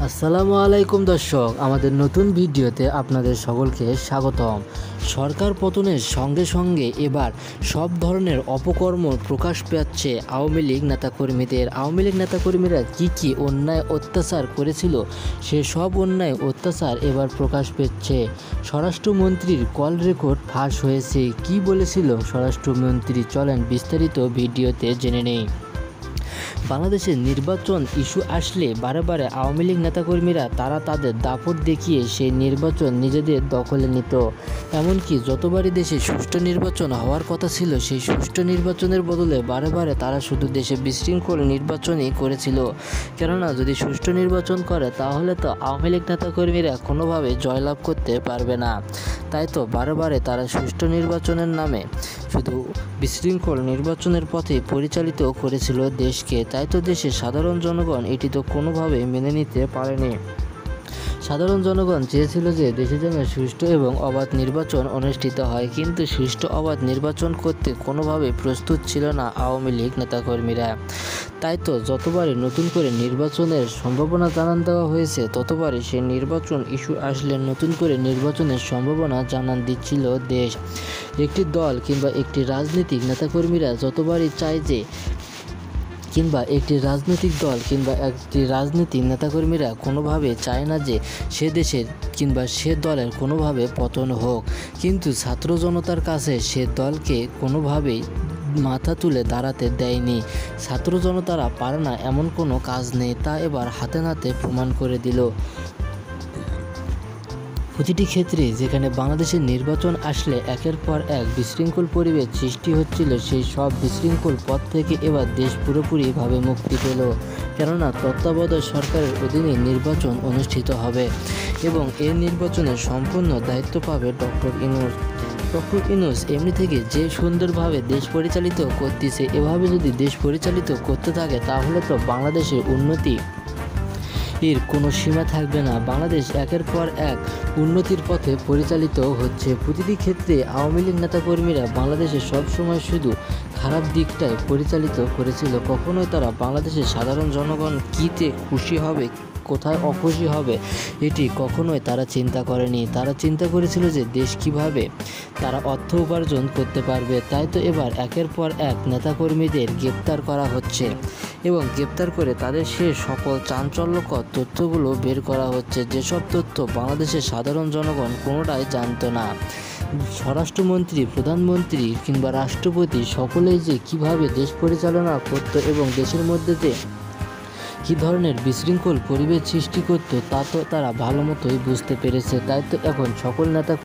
আসসালামু আলাইকুম দর্শক, আমাদের নতুন ভিডিওতে আপনাদের সকলকে স্বাগতম। সরকার পতনের সঙ্গে সঙ্গে এবার সব ধরনের অপকর্ম প্রকাশ পাচ্ছে আওয়ামী লীগ নেতাকর্মীদের। আওয়ামী লীগ নেতাকর্মীরা কী অন্যায় অত্যাচার করেছিল, সে সব অন্যায় অত্যাচার এবার প্রকাশ পেয়েছে। স্বরাষ্ট্রমন্ত্রীর কল রেকর্ড ফাঁস হয়েছে। কি বলেছিল স্বরাষ্ট্রমন্ত্রী, চলেন বিস্তারিত ভিডিওতে জেনে নেই। বাংলাদেশের নির্বাচন ইস্যু আসলে বারে আওয়ামী লীগ নেতাকর্মীরা তাদের দাপট দেখিয়ে সেই নির্বাচন নিজেদের দখলে নিত। এমনকি যতবারই দেশে সুষ্ঠু নির্বাচন হওয়ার কথা ছিল, সেই সুষ্ঠু নির্বাচনের বদলে বারে তারা শুধু দেশে বিশৃঙ্খল নির্বাচনই করেছিল। কেননা যদি সুষ্ঠু নির্বাচন করে তাহলে তো আওয়ামী লীগ নেতাকর্মীরা কোনোভাবে জয়লাভ করতে পারবে না। তাই তো বারে তারা সুষ্ঠু নির্বাচনের নামে শুধু বিশৃঙ্খল নির্বাচনের পথে পরিচালিত করেছিল দেশকে। তাই তো দেশের সাধারণ জনগণ এটি তো কোনোভাবেই মেনে নিতে পারেনি। সাধারণ জনগণ চেয়েছিল যে দেশে যেন সুষ্ঠু এবং অবাধ নির্বাচন অনুষ্ঠিত হয়, কিন্তু সুষ্ঠু অবাধ নির্বাচন করতে কোনোভাবেই প্রস্তুত ছিল না আওয়ামী লীগ নেতাকর্মীরা। তাই তো যতবারই নতুন করে নির্বাচনের সম্ভাবনা জানান দেওয়া হয়েছে, ততবারই সেই নির্বাচন ইস্যু আসলে নতুন করে নির্বাচনের সম্ভাবনা জানান দিচ্ছিল দেশ। একটি দল কিংবা একটি রাজনৈতিক নেতাকর্মীরা যতবারই চায় যে একটি রাজনৈতিক দল কিংবা একটি রাজনীতিক নেতাকর্মীরা কোনোভাবে চায় না যে সে দেশের কিংবা সে দলের কোনোভাবে পতন হোক, কিন্তু ছাত্র জনতার কাছে সে দলকে কোনোভাবেই মাথা তুলে দাঁড়াতে দেয়নি। ছাত্র জনতারা পারে না এমন কোনো কাজ নেই, তা এবার হাতে নাতে প্রমাণ করে দিল। প্রতিটি ক্ষেত্রে যেখানে বাংলাদেশের নির্বাচন আসলে একের পর এক বিশৃঙ্খল পরিবেশ সৃষ্টি হচ্ছিল, সেই সব বিশৃঙ্খল পথ থেকে এবার দেশ পুরোপুরিভাবে মুক্তি পেল। কেননা তত্ত্বাবধায়ক সরকারের অধীনে নির্বাচন অনুষ্ঠিত হবে এবং এই নির্বাচনের সম্পূর্ণ দায়িত্ব পাবে ডক্টর ইউনূস। এমনি থেকে যে সুন্দরভাবে দেশ পরিচালিত করতেছে, এভাবে যদি দেশ পরিচালিত করতে থাকে তাহলে তো বাংলাদেশের উন্নতি এর কোনো সীমা থাকবে না। বাংলাদেশ একের পর এক উন্নতির পথে পরিচালিত হচ্ছে। প্রতিটি ক্ষেত্রে আওয়ামী লীগ নেতাকর্মীরা বাংলাদেশে সবসময় শুধু খারাপ দিকটাই পরিচালিত করেছিল। কখনোই তারা বাংলাদেশের সাধারণ জনগণ কীতে খুশি হবে, কোথায় অখুশি হবে, এটি কখনোই তারা চিন্তা করেনি। তারা চিন্তা করেছিল যে দেশ কিভাবে তারা অর্থ উপার্জন করতে পারবে। তাই তো এবার একের পর এক নেতাকর্মীদের গ্রেপ্তার করা হচ্ছে এবং গ্রেপ্তার করে তাদের সে সকল চাঞ্চল্যকর তথ্যগুলো বের করা হচ্ছে, যেসব তথ্য বাংলাদেশের সাধারণ জনগণ কোনোটাই জানতো না। স্বরাষ্ট্রমন্ত্রী, প্রধানমন্ত্রী কিংবা রাষ্ট্রপতি সকলেই যে কিভাবে দেশ পরিচালনা করতো এবং দেশের মধ্যে যে কী ধরনের বিশৃঙ্খল পরিবেশ সৃষ্টি করতো, তা তো তারা ভালো মতোই বুঝতে পেরেছে। তাই তো এখন সকল নেতা